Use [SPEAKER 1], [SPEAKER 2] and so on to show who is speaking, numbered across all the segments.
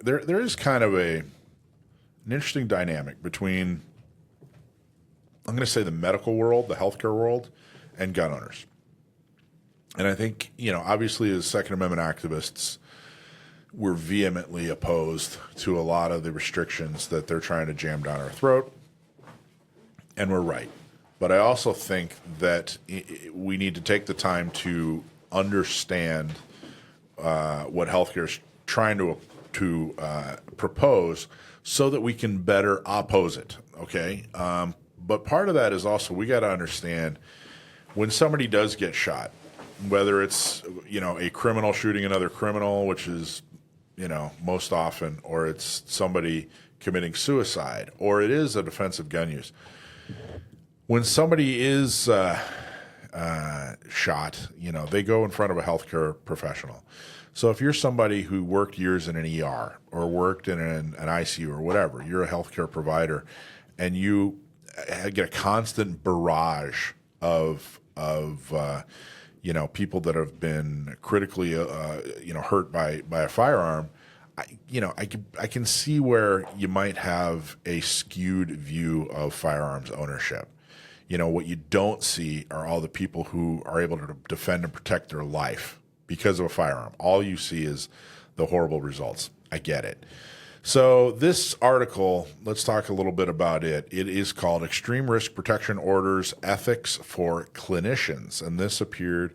[SPEAKER 1] there is kind of an interesting dynamic between, I'm going to say, the medical world, the healthcare world, and gun owners. And I think, obviously as Second Amendment activists, we're vehemently opposed to a lot of the restrictions that they're trying to jam down our throat, and we're right. But I also think that we need to take the time to understand what healthcare is trying to propose so that we can better oppose it, okay? But part of that is also we got to understand when somebody does get shot, whether it's, a criminal shooting another criminal, which is, most often, or it's somebody committing suicide, or it is a defensive gun use. When somebody is shot, they go in front of a healthcare professional. So if you're somebody who worked years in an ER or worked in an ICU or whatever, you're a healthcare provider, and you get a constant barrage of people that have been critically hurt by a firearm. I can see where you might have a skewed view of firearms ownership. What you don't see are all the people who are able to defend and protect their life because of a firearm. All you see is the horrible results. I get it. So this article, let's talk a little bit about it. It is called Extreme Risk Protection Orders, Ethics for Clinicians. And this appeared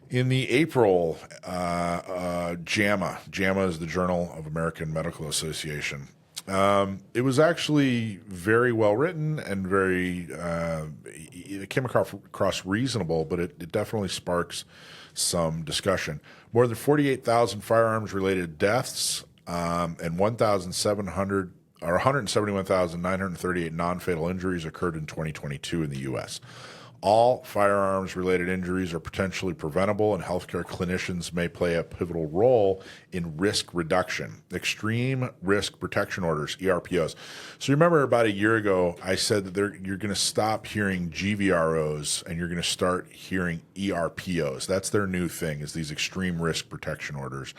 [SPEAKER 1] in the April JAMA. JAMA is the Journal of American Medical Association. It was actually very well written and it came across reasonable, but it definitely sparks some discussion. More than 48,000 firearms-related deaths and 171,938 non-fatal injuries occurred in 2022 in the U.S. All firearms-related injuries are potentially preventable, and healthcare clinicians may play a pivotal role in risk reduction. Extreme Risk Protection Orders, ERPOs. So remember about a year ago, I said that you're going to stop hearing GVROs and you're going to start hearing ERPOs. That's their new thing, is these Extreme Risk Protection Orders.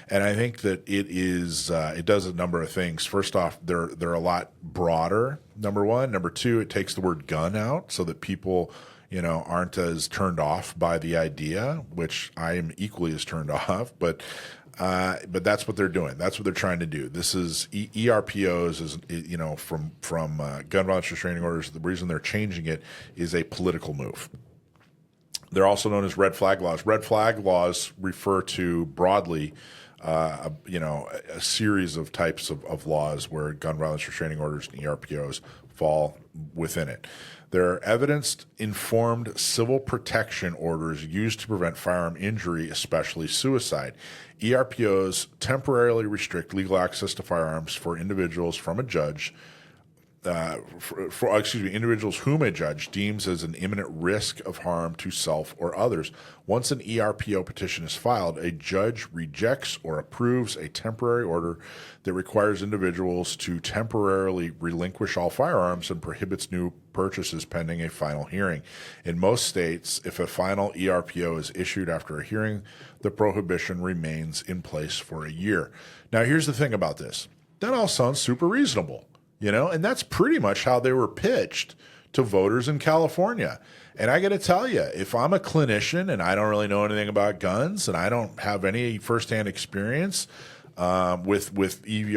[SPEAKER 1] And I think that it does a number of things. First off, they're a lot broader, number one. Number two, it takes the word gun out so that people aren't as turned off by the idea, which I am equally as turned off, but that's what they're doing. That's what they're trying to do. This is ERPOs is, from gun violence restraining orders. The reason they're changing it is a political move. They're also known as red flag laws. Red flag laws refer to broadly a series of types of laws where gun violence restraining orders and ERPOs fall within it. They're evidence-informed civil protection orders used to prevent firearm injury, especially suicide. ERPOs temporarily restrict legal access to firearms for individuals from a judge, individuals whom a judge deems as an imminent risk of harm to self or others. Once an ERPO petition is filed, a judge rejects or approves a temporary order that requires individuals to temporarily relinquish all firearms and prohibits new purchases pending a final hearing. In most states, if a final ERPO is issued after a hearing, the prohibition remains in place for a year. Now, here's the thing about this. That all sounds super reasonable. And that's pretty much how they were pitched to voters in California. And I got to tell you, if I'm a clinician and I don't really know anything about guns and I don't have any firsthand experience with GVROs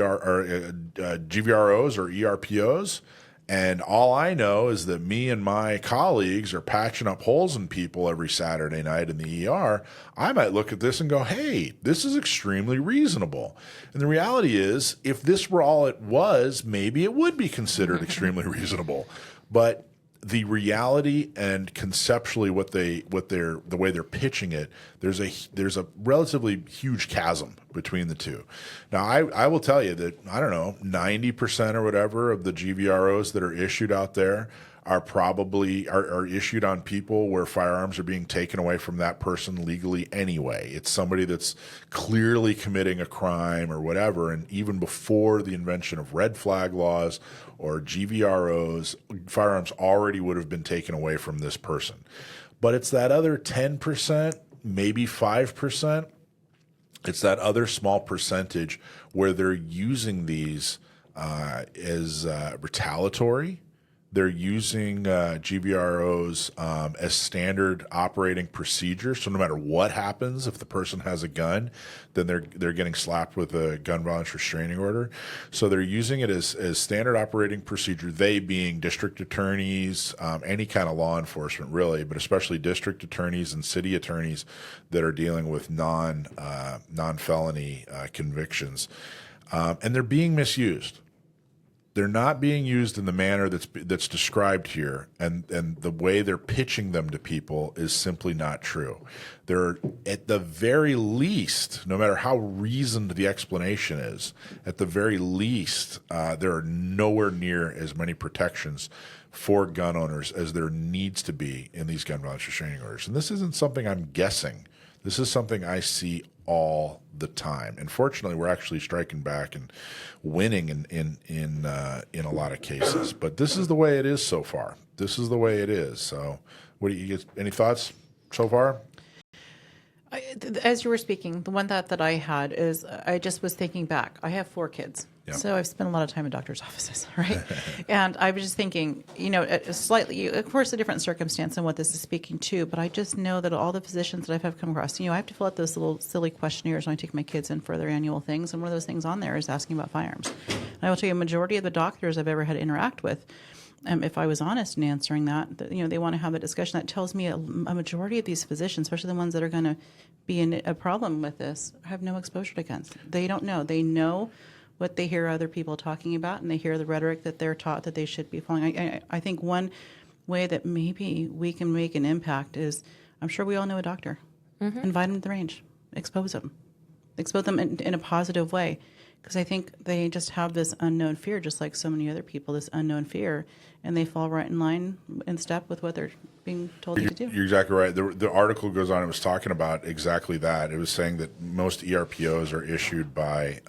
[SPEAKER 1] or ERPOs, and all I know is that me and my colleagues are patching up holes in people every Saturday night in the ER, I might look at this and go, hey, this is extremely reasonable. And the reality is, if this were all it was, maybe it would be considered extremely reasonable. But the reality and conceptually the way they're pitching it, there's a relatively huge chasm between the two. Now, I will tell you that, 90% or whatever of the GVROs that are issued out there are probably are issued on people where firearms are being taken away from that person legally anyway. It's somebody that's clearly committing a crime or whatever. And even before the invention of red flag laws or GVROs, firearms already would have been taken away from this person. But it's that other 10%, maybe 5%, It's that other small percentage where they're using these as retaliatory. They're using GVROs as standard operating procedure. So no matter what happens, if the person has a gun, then they're getting slapped with a gun violence restraining order. So they're using it as standard operating procedure. They being district attorneys, any kind of law enforcement really, but especially district attorneys and city attorneys that are dealing with non-felony convictions, and they're being misused. They're not being used in the manner that's described here, and the way they're pitching them to people is simply not true. They're, at the very least, no matter how reasoned the explanation is, at the very least, there are nowhere near as many protections for gun owners as there needs to be in these gun violence restraining orders. And this isn't something I'm guessing. This is something I see all the time. And fortunately, we're actually striking back and winning in a lot of cases. But this is the way it is so far. This is the way it is. So, what do you get? Any thoughts so far?
[SPEAKER 2] As you were speaking, the one thought that I had is I just was thinking back. I have 4 kids.
[SPEAKER 1] Yep.
[SPEAKER 2] So I've spent a lot of time in doctors' offices, right? And I was just thinking, slightly, of course, a different circumstance and what this is speaking to, but I just know that all the physicians that I've come across, I have to fill out those little silly questionnaires when I take my kids in for their annual things, and one of those things on there is asking about firearms. And I will tell you, a majority of the doctors I've ever had to interact with, if I was honest in answering that, they want to have a discussion. That tells me a majority of these physicians, especially the ones that are going to be in a problem with this, have no exposure to guns. They don't know. They know what they hear other people talking about, and they hear the rhetoric that they're taught that they should be following. I think one way that maybe we can make an impact is, I'm sure we all know a doctor. Mm-hmm. Invite them to the range. Expose them in a positive way. Because I think they just have this unknown fear, just like so many other people, this unknown fear, and they fall right in line, in step with what they're being told to do.
[SPEAKER 1] You're exactly right. The article goes on, it was talking about exactly that. It was saying that most ERPOs are issued by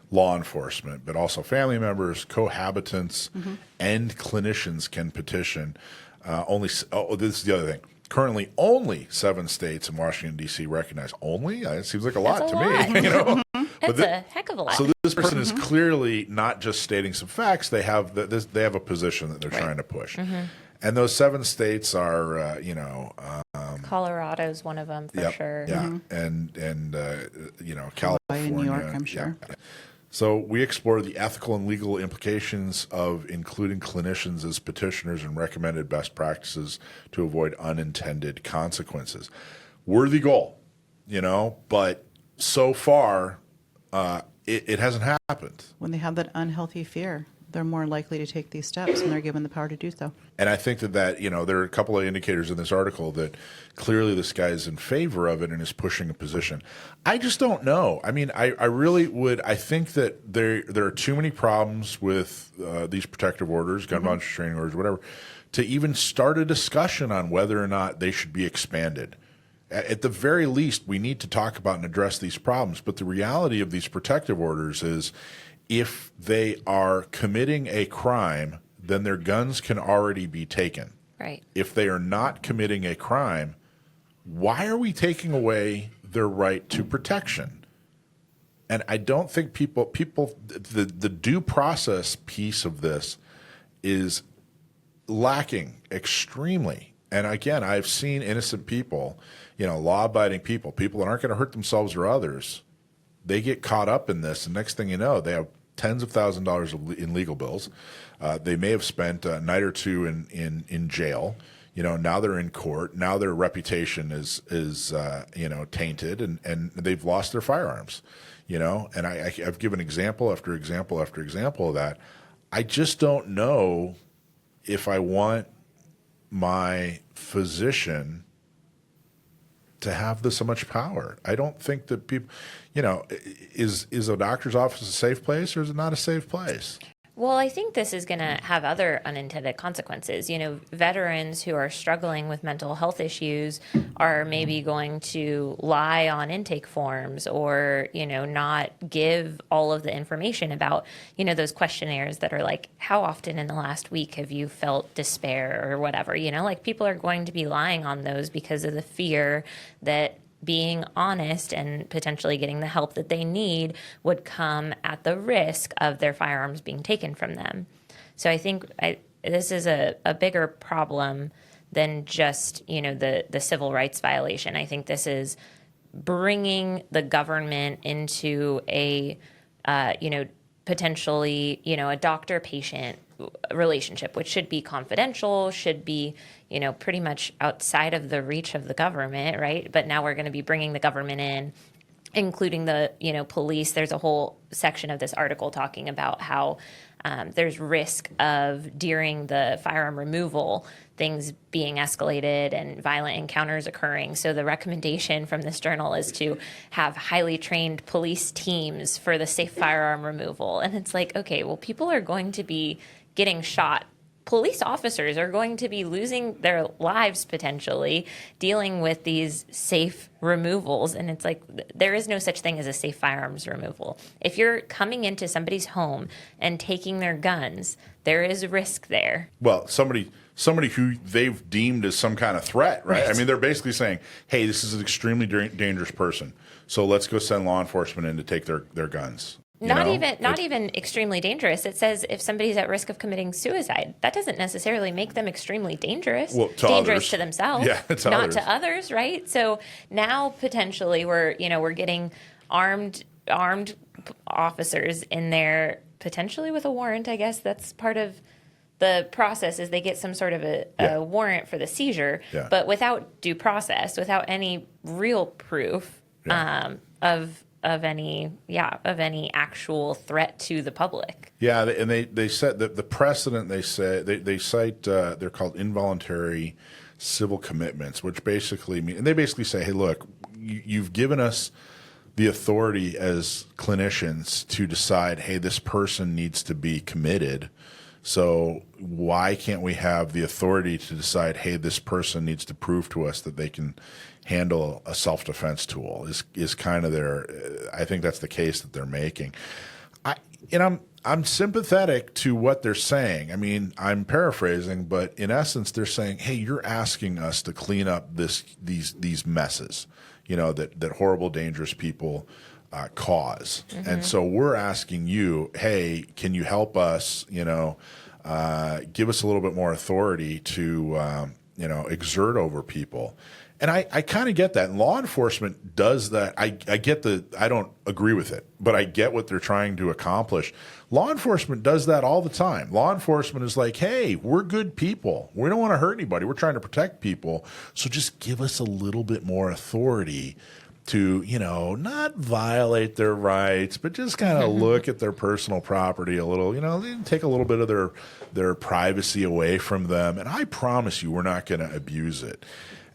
[SPEAKER 1] law enforcement, but also family members, cohabitants, mm-hmm. and clinicians can petition. This is the other thing. Currently, only 7 states in Washington, D.C. recognize. Only? It seems like a lot to me.
[SPEAKER 3] That's a heck of a lot.
[SPEAKER 1] So this person is clearly not just stating some facts. They have they have a position that they're trying to push. Mm-hmm. And those 7 states are,
[SPEAKER 3] Colorado's one of them for sure.
[SPEAKER 1] Yeah,
[SPEAKER 2] mm-hmm.
[SPEAKER 1] and California,
[SPEAKER 2] New York, I'm sure.
[SPEAKER 1] Yeah. So we explore the ethical and legal implications of including clinicians as petitioners and recommended best practices to avoid unintended consequences. Worthy goal, but so far it hasn't happened.
[SPEAKER 2] When they have that unhealthy fear, they're more likely to take these steps, and they're given the power to do so. And
[SPEAKER 1] I think that there are a couple of indicators in this article that clearly this guy is in favor of it and is pushing a position. I just don't know. I mean, I really would. I think that there are too many problems with these protective orders, gun violence restraining orders, whatever, to even start a discussion on whether or not they should be expanded. At the very least, we need to talk about and address these problems. But the reality of these protective orders is, if they are committing a crime, then their guns can already be taken.
[SPEAKER 3] Right.
[SPEAKER 1] If they are not committing a crime, why are we taking away their right to protection? And I don't think the due process piece of this is lacking extremely. And again, I've seen innocent people, law-abiding people that aren't going to hurt themselves or others. They get caught up in this, and next thing you know, they have tens of thousands of dollars in legal bills. They may have spent a night or two in jail. Now they're in court. Now their reputation is tainted, and they've lost their firearms. And I've given example after example after example of that. I just don't know if I want my physician to have so much power. I don't think that people, is a doctor's office a safe place, or is it not a safe place?
[SPEAKER 3] Well, I think this is going to have other unintended consequences. Veterans who are struggling with mental health issues are maybe going to lie on intake forms or, not give all of the information about, those questionnaires that are like, how often in the last week have you felt despair or whatever, people are going to be lying on those because of the fear that being honest and potentially getting the help that they need would come at the risk of their firearms being taken from them. So I think this is a bigger problem than just, the civil rights violation. I think this is bringing the government into a, potentially, a doctor-patient relationship, which should be confidential, should be, pretty much outside of the reach of the government, right? But now we're going to be bringing the government in, including the, police. There's a whole section of this article talking about how there's risk of, during the firearm removal, things being escalated and violent encounters occurring. So the recommendation from this journal is to have highly trained police teams for the safe firearm removal. And it's like, okay, well, people are going to be getting shot. Police officers are going to be losing their lives potentially dealing with these safe removals. And it's like, there is no such thing as a safe firearms removal. If you're coming into somebody's home and taking their guns, there is risk there.
[SPEAKER 1] Well, somebody who they've deemed as some kind of threat, right? I mean, they're basically saying, hey, this is an extremely dangerous person, so let's go send law enforcement in to take their guns.
[SPEAKER 3] Not even extremely dangerous. It says if somebody's at risk of committing suicide, that doesn't necessarily make them extremely dangerous.
[SPEAKER 1] Well,
[SPEAKER 3] dangerous
[SPEAKER 1] others.
[SPEAKER 3] To themselves, not others. To others, right? So now potentially we're getting armed officers in there, potentially with a warrant. I guess that's part of the process, is they get some sort of a warrant for the seizure, but without due process, without any real proof of any actual threat to the public.
[SPEAKER 1] Yeah, and they said that the precedent, they cite they're called involuntary civil commitments, which basically mean, and they basically say, hey, look, you've given us the authority as clinicians to decide, hey, this person needs to be committed. So why can't we have the authority to decide, hey, this person needs to prove to us that they can handle a self-defense tool, is kind of their, I think that's the case that they're making. I'm sympathetic to what they're saying. I mean, I'm paraphrasing, but in essence, they're saying, hey, you're asking us to clean up these messes, that horrible, dangerous people cause. Mm-hmm. And so we're asking you, hey, can you help us, give us a little bit more authority to, exert over people. And I kind of get that. And law enforcement does that. I get I don't agree with it, but I get what they're trying to accomplish. Law enforcement does that all the time. Law enforcement is like, hey, we're good people. We don't want to hurt anybody. We're trying to protect people. So just give us a little bit more authority to, not violate their rights, but just kind of look at their personal property a little, take a little bit of their privacy away from them. And I promise you, we're not going to abuse it.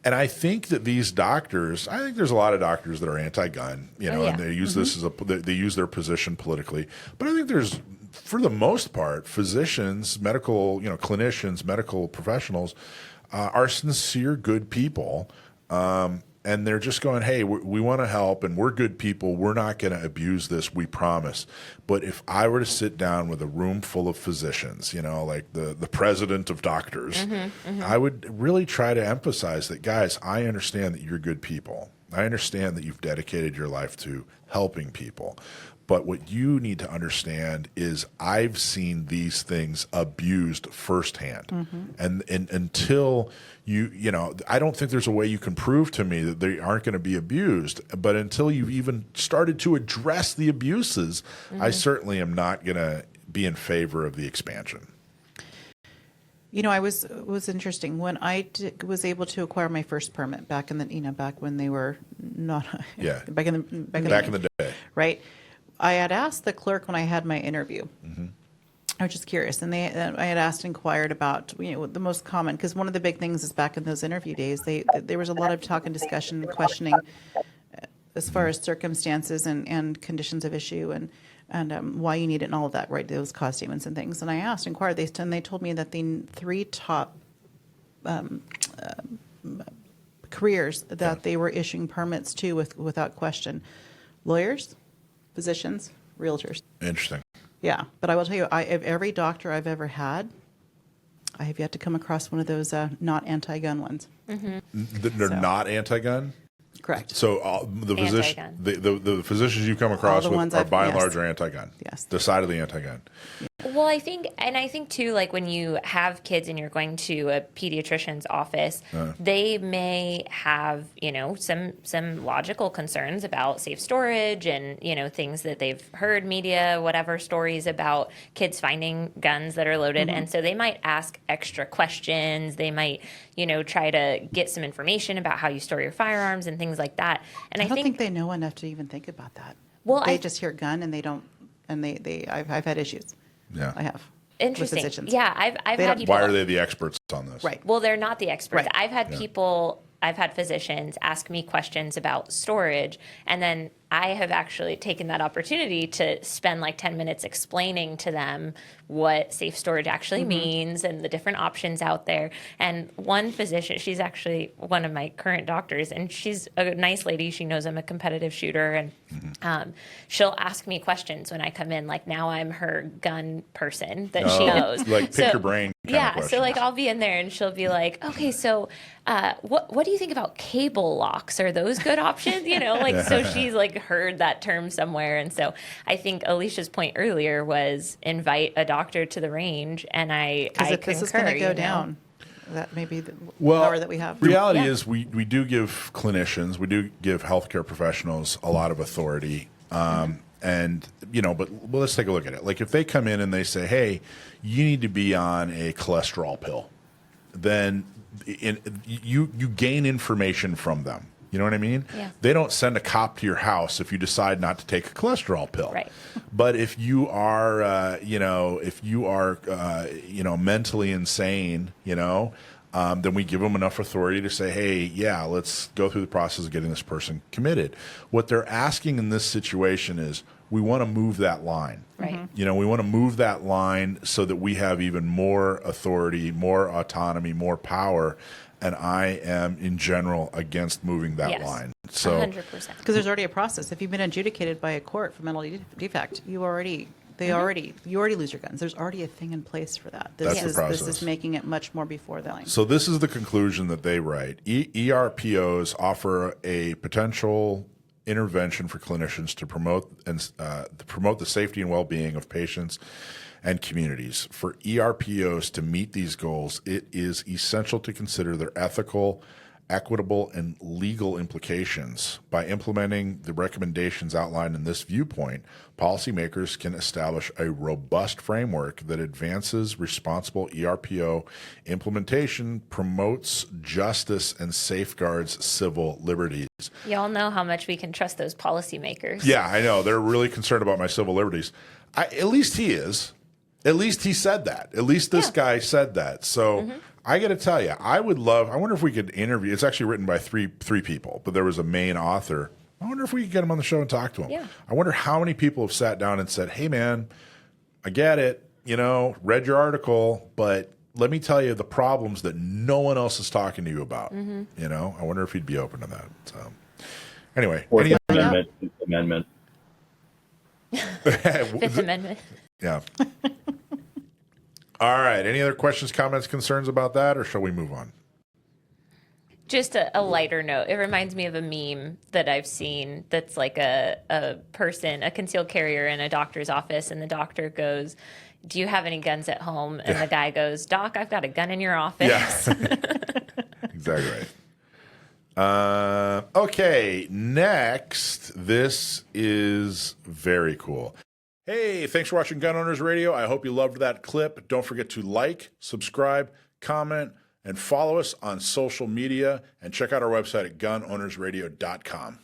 [SPEAKER 1] And I think that these doctors, I think there's a lot of doctors that are anti-gun, and they use this as they use their position politically. But I think there's, for the most part, physicians, medical, clinicians, medical professionals are sincere, good people. And they're just going, hey, we want to help, and we're good people. We're not going to abuse this, we promise. But if I were to sit down with a room full of physicians, like the president of doctors, I would really try to emphasize that, guys, I understand that you're good people. I understand that you've dedicated your life to helping people. But what you need to understand is I've seen these things abused firsthand. And until I don't think there's a way you can prove to me that they aren't going to be abused. But until you've even started to address the abuses, I certainly am not going to be in favor of the expansion.
[SPEAKER 2] I was interesting when I was able to acquire my first permit back in the back when they were not back in the day, right? I had asked the clerk when I had my interview. I was just curious, and I had inquired about the most common, because one of the big things is back in those interview days, there was a lot of talk and discussion and questioning as far as circumstances and conditions of issue and why you need it and all of that, right? Those cause statements and things. And I inquired, and they told me that the three top careers that they were issuing permits to without question: lawyers, physicians, realtors.
[SPEAKER 1] Interesting.
[SPEAKER 2] Yeah, but I will tell you, of every doctor I've ever had, I have yet to come across one of those not anti-gun ones.
[SPEAKER 1] They're not anti-gun?
[SPEAKER 2] Correct.
[SPEAKER 1] So the physician,
[SPEAKER 3] Anti-gun.
[SPEAKER 1] the physicians you come across
[SPEAKER 2] the
[SPEAKER 1] with
[SPEAKER 2] ones
[SPEAKER 1] are
[SPEAKER 2] I've-
[SPEAKER 1] by and
[SPEAKER 2] yes.
[SPEAKER 1] large are anti-gun.
[SPEAKER 2] Yes.
[SPEAKER 1] Decidedly anti-gun.
[SPEAKER 3] Well, I think too, like when you have kids and you're going to a pediatrician's office, they may have, some logical concerns about safe storage and, things that they've heard media, whatever stories about kids finding guns that are loaded. And so they might ask extra questions. They might, try to get some information about how you store your firearms and things like that. And
[SPEAKER 2] I don't think they know enough to even think about that.
[SPEAKER 3] Well,
[SPEAKER 2] they just hear gun and they don't, and I've had issues.
[SPEAKER 1] Yeah.
[SPEAKER 2] I have.
[SPEAKER 3] Interesting.
[SPEAKER 2] With physicians.
[SPEAKER 3] Yeah, I've had people.
[SPEAKER 1] Why are they the experts on this?
[SPEAKER 2] Right.
[SPEAKER 3] Well, they're not the experts.
[SPEAKER 2] Right.
[SPEAKER 3] I've had physicians ask me questions about storage, and then I have actually taken that opportunity to spend like 10 minutes explaining to them what safe storage actually means and the different options out there. And one physician, she's actually one of my current doctors, and she's a nice lady. She knows I'm a competitive shooter, and she'll ask me questions when I come in. Like now I'm her gun person that she knows.
[SPEAKER 1] Like pick your brain kind of questions.
[SPEAKER 3] So like I'll be in there and she'll be like, okay, so what do you think about cable locks? Are those good options? So she's like heard that term somewhere. And so I think Alicia's point earlier was invite a doctor to the range, and I
[SPEAKER 2] Because if this is going to go
[SPEAKER 3] concur,
[SPEAKER 2] down, that may be the
[SPEAKER 1] Well,
[SPEAKER 2] power that we have.
[SPEAKER 1] reality
[SPEAKER 3] Yeah.
[SPEAKER 1] is we do give clinicians, we do give healthcare professionals a lot of authority. And, but let's take a look at it. Like if they come in and they say, hey, you need to be on a cholesterol pill, then you gain information from them. You know what I mean?
[SPEAKER 3] Yeah.
[SPEAKER 1] They don't send a cop to your house if you decide not to take a cholesterol pill.
[SPEAKER 3] Right.
[SPEAKER 1] But if you are, mentally insane, then we give them enough authority to say, hey, yeah, let's go through the process of getting this person committed. What they're asking in this situation is we want to move that line.
[SPEAKER 3] Right.
[SPEAKER 1] We want to move that line so that we have even more authority, more autonomy, more power. And I am, in general, against moving that
[SPEAKER 3] Yes.
[SPEAKER 1] line. So
[SPEAKER 3] 100%.
[SPEAKER 2] Because there's already a process. If you've been adjudicated by a court for mental defect, you already lose your guns. There's already a thing in place for that.
[SPEAKER 1] That's the
[SPEAKER 2] This
[SPEAKER 1] process.
[SPEAKER 2] is making it much more before the line.
[SPEAKER 1] So this is the conclusion that they write. ERPOs offer a potential intervention for clinicians to promote the safety and well-being of patients and communities. For ERPOs to meet these goals, it is essential to consider their ethical, equitable, and legal implications. By implementing the recommendations outlined in this viewpoint, policymakers can establish a robust framework that advances responsible ERPO implementation, promotes justice, and safeguards civil liberties.
[SPEAKER 3] Y'all know how much we can trust those policymakers.
[SPEAKER 1] Yeah, I know. They're really concerned about my civil liberties. At least he is. At least he said that. At least this guy said that. So I got to tell you, I wonder if we could interview. It's actually written by three people, but there was a main author. I wonder if we could get him on the show and talk to him.
[SPEAKER 3] Yeah.
[SPEAKER 1] I wonder how many people have sat down and said, hey, man, I get it. Read your article, but let me tell you the problems that no one else is talking to you about. I wonder if he'd be open to that. So anyway.
[SPEAKER 4] Fourth Amendment. Fifth Amendment.
[SPEAKER 3] Fifth Amendment.
[SPEAKER 1] Yeah. All right. Any other questions, comments, concerns about that, or shall we move on?
[SPEAKER 3] Just a lighter note. It reminds me of a meme that I've seen that's like a person, a concealed carrier in a doctor's office, and the doctor goes, do you have any guns at home? And the guy goes, Doc, I've got a gun in your office.
[SPEAKER 1] Yeah. Exactly right. Okay, next. This is very cool. Hey, thanks for watching Gun Owners Radio. I hope you loved that clip. Don't forget to like, subscribe, comment, and follow us on social media. And check out our website at gunownersradio.com.